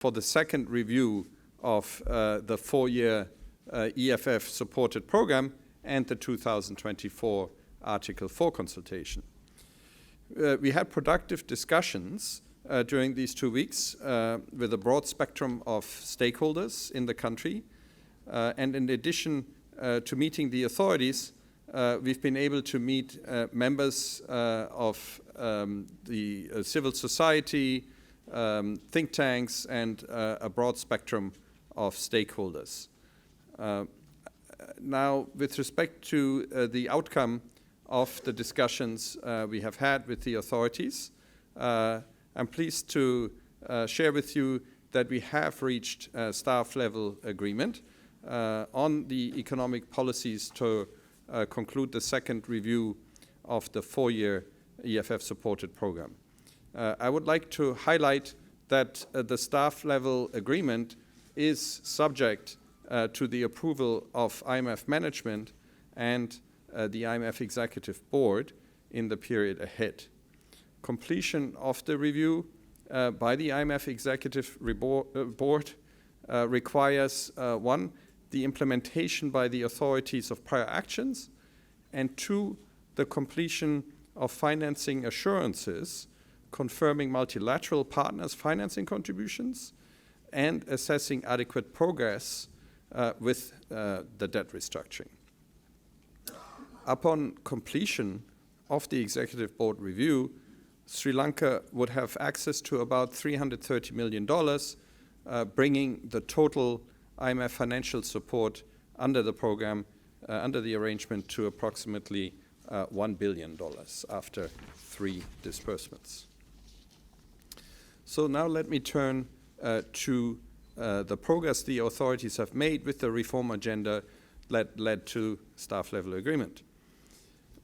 for the second review of the 4-year EFF-supported program and the 2024 Article 4 consultation. We had productive discussions during these 2 weeks with a broad spectrum of stakeholders in the country. And in addition to meeting the authorities, we've been able to meet members of the civil society, think tanks, and a broad spectrum of stakeholders. Now, with respect to the outcome of the discussions we have had with the authorities, I'm pleased to share with you that we have reached a staff-level agreement on the economic policies to conclude the second review of the 4-year EFF-supported program. I would like to highlight that the staff-level agreement is subject to the approval of IMF management and the IMF Executive Board in the period ahead. Completion of the review by the IMF Executive Board requires, 1, the implementation by the authorities of prior actions, and 2, the completion of financing assurances confirming multilateral partners' financing contributions and assessing adequate progress with the debt restructuring. Upon completion of the Executive Board review, Sri Lanka would have access to about $330 million, bringing the total IMF financial support under the program, under the arrangement, to approximately $1 billion after 3 disbursements. So now let me turn to the progress the authorities have made with the reform agenda that led to staff-level agreement.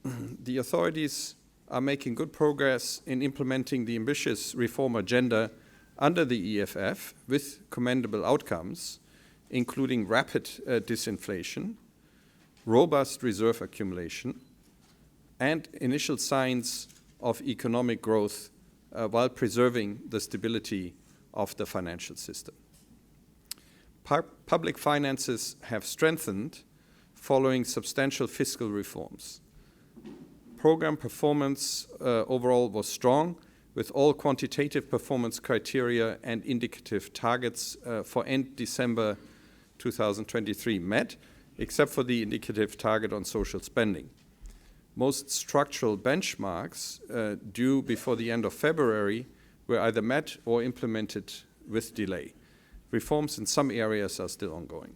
The authorities are making good progress in implementing the ambitious reform agenda under the EFF with commendable outcomes, including rapid disinflation, robust reserve accumulation, and initial signs of economic growth while preserving the stability of the financial system. Public finances have strengthened following substantial fiscal reforms. Program performance overall was strong, with all quantitative performance criteria and indicative targets for end December 2023 met, except for the indicative target on social spending. Most structural benchmarks due before the end of February were either met or implemented with delay. Reforms in some areas are still ongoing.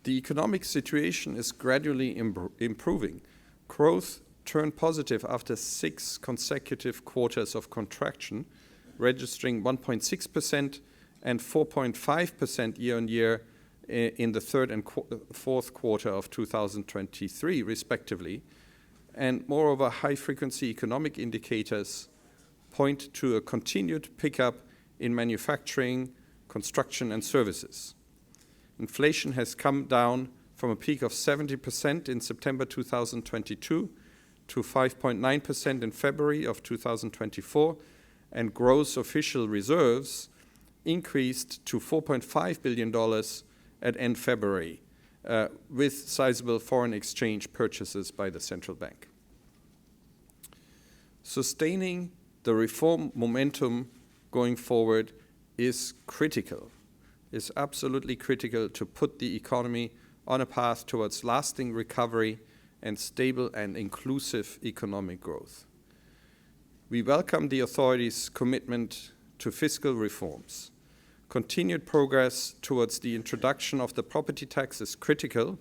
The economic situation is gradually improving. Growth turned positive after 6 consecutive quarters of contraction, registering 1.6% and 4.5% year-on-year in the third and fourth quarter of 2023, respectively. And moreover, high-frequency economic indicators point to a continued pickup in manufacturing, construction, and services. Inflation has come down from a peak of 70% in September 2022 to 5.9% in February of 2024, and gross official reserves increased to $4.5 billion at end February, with sizable foreign exchange purchases by the central bank. Sustaining the reform momentum going forward is critical, is absolutely critical to put the economy on a path towards lasting recovery and stable and inclusive economic growth. We welcome the authorities' commitment to fiscal reforms. Continued progress towards the introduction of the property tax is critical,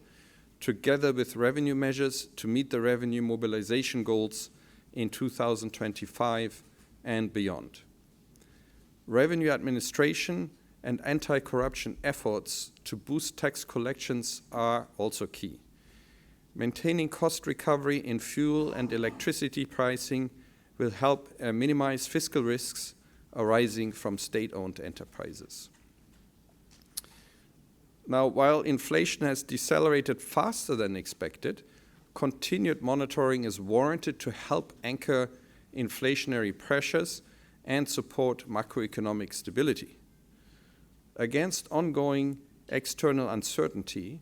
together with revenue measures to meet the revenue mobilization goals in 2025 and beyond. Revenue administration and anti-corruption efforts to boost tax collections are also key. Maintaining cost recovery in fuel and electricity pricing will help minimize fiscal risks arising from state-owned enterprises. Now, while inflation has decelerated faster than expected, continued monitoring is warranted to help anchor inflationary pressures and support macroeconomic stability. Against ongoing external uncertainty,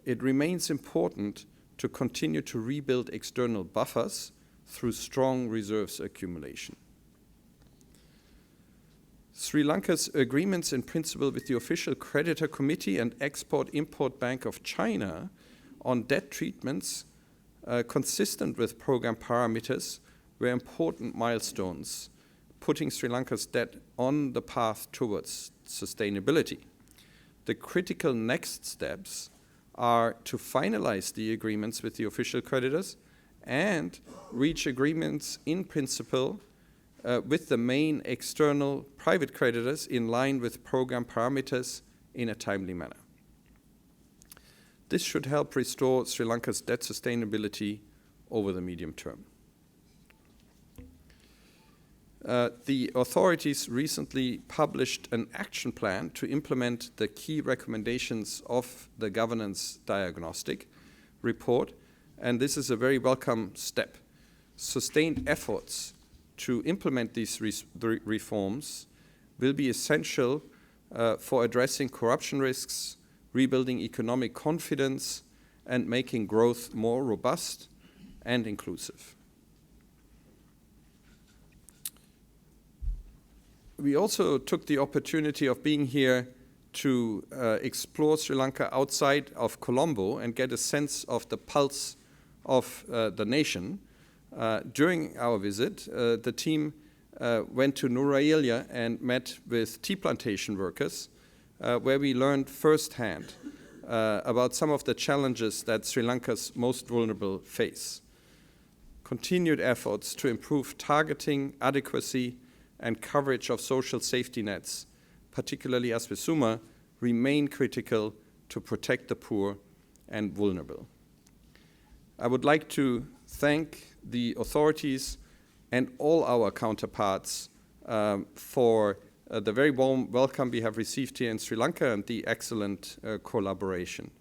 it remains important to continue to rebuild external buffers through strong reserves accumulation. Sri Lanka's agreements in principle with the Official Creditor Committee and Export-Import Bank of China on debt treatments consistent with program parameters were important milestones, putting Sri Lanka's debt on the path towards sustainability. The critical next steps are to finalize the agreements with the official creditors and reach agreements in principle with the main external private creditors in line with program parameters in a timely manner. This should help restore Sri Lanka's debt sustainability over the medium term. The authorities recently published an action plan to implement the key recommendations of the governance diagnostic report, and this is a very welcome step. Sustained efforts to implement these reforms will be essential for addressing corruption risks, rebuilding economic confidence, and making growth more robust and inclusive. We also took the opportunity of being here to explore Sri Lanka outside of Colombo and get a sense of the pulse of the nation. During our visit, the team went to Nuraelia and met with tea plantation workers, where we learned firsthand about some of the challenges that Sri Lanka's most vulnerable face. Continued efforts to improve targeting, adequacy, and coverage of social safety nets, particularly Aswisuma, remain critical to protect the poor and vulnerable. I would like to thank the authorities and all our counterparts for the very warm welcome we have received here in Sri Lanka and the excellent collaboration.